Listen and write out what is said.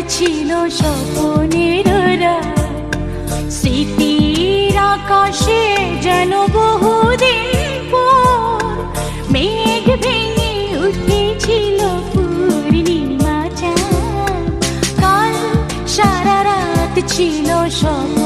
ছিল স্বপ্নের রাত, স্মৃতির আকাশে যেন বহুদিন পর মেঘ ভেঙে উঠেছিল পূর্ণিমা চাঁদ। কাল সারা রাত ছিল স্বপ্ন